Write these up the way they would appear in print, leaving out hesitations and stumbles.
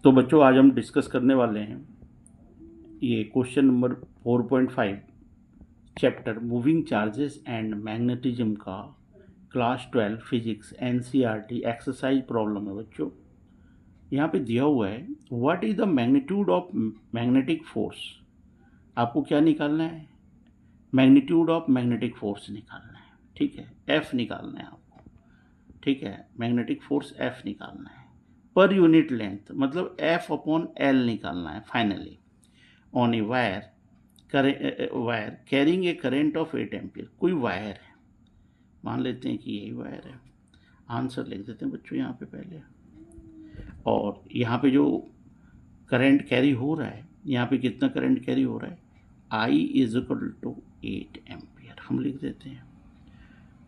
तो बच्चों आज हम डिस्कस करने वाले हैं ये question number 4.5 chapter moving charges and magnetism का class 12 physics NCERT exercise problem है बच्चों। यहाँ पे दिया हुआ है what is the magnitude of magnetic force. आपको क्या निकालना है? मैग्नीट्यूड ऑफ मैग्नेटिक फोर्स निकालना है। ठीक है, एफ निकालना है आपको। ठीक है, मैग्नेटिक फोर्स एफ निकालना है पर यूनिट लेंथ, मतलब एफ अपॉन एल निकालना है finally on a wire carrying a current of 8 ampere. कोई वायर है, मान लेते हैं कि यही वायर है। आंसर लिख देते हैं बच्चों यहाँ पे पहले, और यहाँ पे जो करंट कैरी हो रहा है, यहाँ पे कितना करंट कैरी हो रहा है, I is equal to 8 ampere हम लिख देते हैं।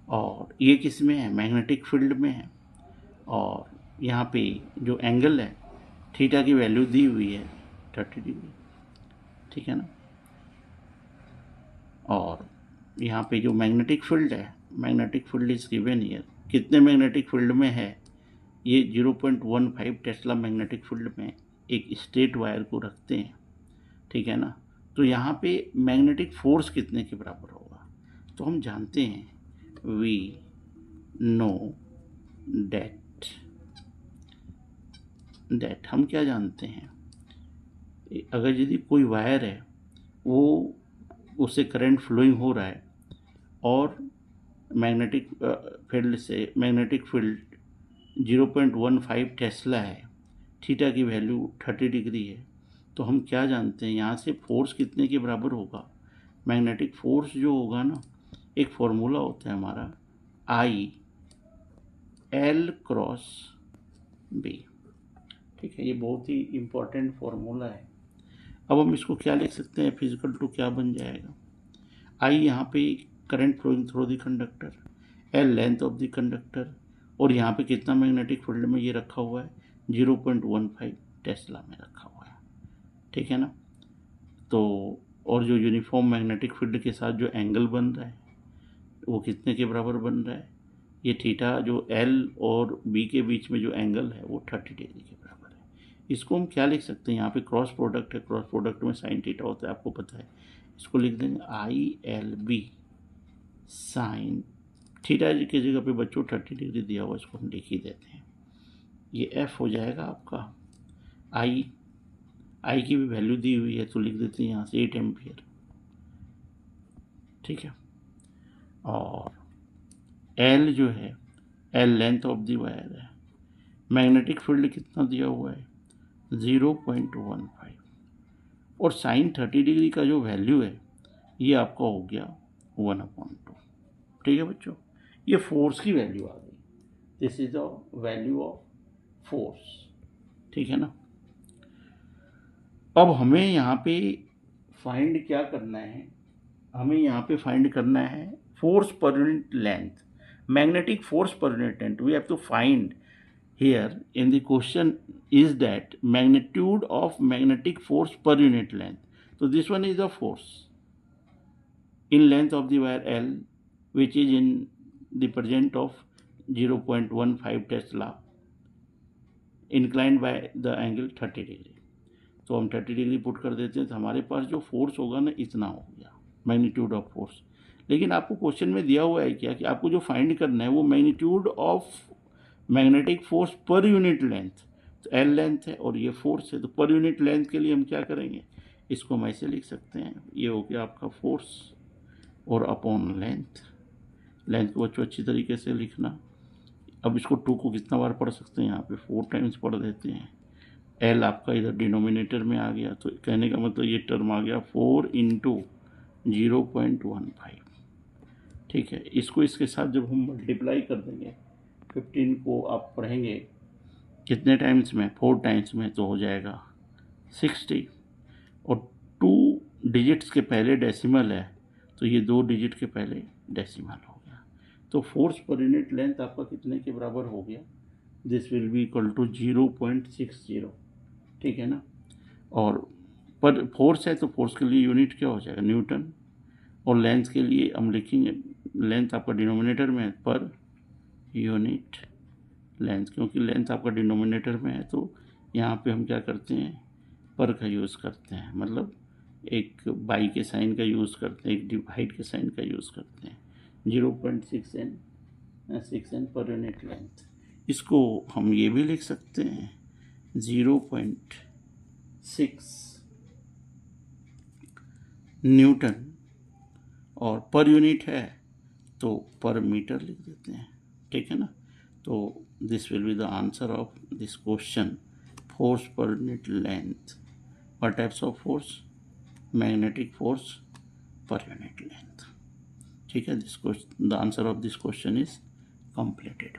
और ये किस में है? मैग्नेटिक फील्ड में है। और यहाँ पे जो एंगल है थीटा की वैल्यू दी हुई है 30 डिग्री। ठीक है ना। और यहाँ पे जो मैग्नेटिक फील्ड है, magnetic field is given here. कितने मैग्नेटिक फील्ड में है? ये 0.15 टेस्ला मैग्नेटिक फील्ड में एक स्ट्रेट वायर को रखते हैं। ठीक है ना। तो यहाँ पे मैग्नेटिक फोर्स कितने के बराबर होगा? तो हम जानते हैं वी नो दैट हम क्या जानते हैं, अगर यदि कोई वायर है वो उससे करंट फ्लोइंग हो रहा है और मैग्नेटिक फील्ड से मैग्नेटिक फील्ड 0.15 टेस्ला है, थीटा की वैल्यू 30 डिग्री है, तो हम क्या जानते हैं यहाँ से फोर्स कितने के बराबर होगा? मैग्नेटिक फोर्स जो होगा ना, एक फॉर्मूला होता है हमारा आई एल क्रॉस बी। ठीक है, ये बहुत ही इम्पोर्टेंट फॉर्मूला है। अब हम इसको क्या लिख सकते हैं? फिजिकल टू क्या बन जाएगा? आई यहाँ पे current flowing through the conductor, L length of the conductor, और यहाँ पे कितना मैग्नेटिक फील्ड में ये रखा हुआ है? 0.15 टेस्ला में रखा हुआ है। ठीक है ना। तो और जो यूनिफॉर्म मैग्नेटिक फील्ड के साथ जो एंगल बन रहा है वो कितने के बराबर बन रहा है? ये थीटा जो एल और बी के बीच में जो एंगल है वो 30 डिग्री के बराबर है। इसको हम क्या लिख सकते हैं? यहाँ पे क्रॉस प्रोडक्ट है, क्रॉस प्रोडक्ट में साइन थीटा होता है, आपको पता है। इसको लिख देंगे I L B sine theta की जगह पे बच्चों 30 डिग्री दिया हुआ, इसको हम लिख ही देते हैं। ये एफ हो जाएगा आपका। आई की भी वैल्यू दी हुई है तो लिख देते हैं यहाँ से 8 एम्पियर। ठीक है। और एल जो है, L length of the wire है। मैग्नेटिक फील्ड कितना दिया हुआ है? 0.15, और साइन 30 डिग्री का जो वैल्यू है ये आपका हो गया 1/2। ठीक है बच्चों, ये फोर्स की वैल्यू आ गई। This is the value of force. ठीक है ना। अब हमें यहाँ पे फाइंड क्या करना है? हमें यहाँ पे फाइंड करना है force per unit length, magnetic force per unit length. We have to find here in the question is that magnitude of magnetic force per unit length. So this one is the force in length of the wire L, which is in the present of 0.15 Tesla, inclined by the angle 30 degree. तो हम 30 degree put कर देते हैं तो हमारे पास जो force होगा ना इतना हो गया, मैग्नीट्यूड ऑफ फोर्स। लेकिन आपको क्वेश्चन में दिया हुआ है क्या कि आपको जो फाइंड करना है वो magnitude of magnetic force per unit length. तो एल लेंथ है और ये फोर्स है, तो पर यूनिट लेंथ के लिए हम क्या करेंगे? इसको हम ऐसे लिख सकते हैं, ये हो गया आपका फोर्स और अपॉन लेंथ। लेंथ को बच्चों अच्छी तरीके से लिखना। अब इसको 2 को कितना बार पढ़ सकते हैं? यहाँ पे 4 टाइम्स पढ़ देते हैं। एल आपका इधर डिनोमिनेटर में आ गया, तो कहने का मतलब ये टर्म आ गया 4 इंटू 0.15। ठीक है, इसको इसके साथ जब हम मल्टीप्लाई कर देंगे, 15 को आप पढ़ेंगे कितने टाइम्स में? 4 टाइम्स में, तो हो जाएगा 60। और 2 डिजिट्स के पहले डेसिमल है तो ये 2 डिजिट के पहले डेसिमल हो गया। तो फोर्स पर यूनिट लेंथ आपका कितने के बराबर हो गया? This will be equal to 0.60। ठीक है ना। और पर फोर्स है तो फोर्स के लिए यूनिट क्या हो जाएगा? न्यूटन। और लेंथ के लिए हम लिखेंगे, लेंथ आपका डिनोमिनेटर में है, पर यूनिट लेंथ, क्योंकि लेंथ आपका डिनोमिनेटर में है तो यहाँ पे हम क्या करते हैं, पर का यूज़ करते हैं, मतलब एक बाई के साइन का यूज़ करते हैं, एक डिवाइड के साइन का यूज़ करते हैं। 0.6n per unit length. इसको हम ये भी लिख सकते हैं 0.6 न्यूटन, और पर यूनिट है तो पर मीटर लिख देते हैं, ठीक है ना। तो this will be the answer of this question, force per unit length. What types of force? Magnetic force per unit length. ठीक है, this question, the answer of this question is completed.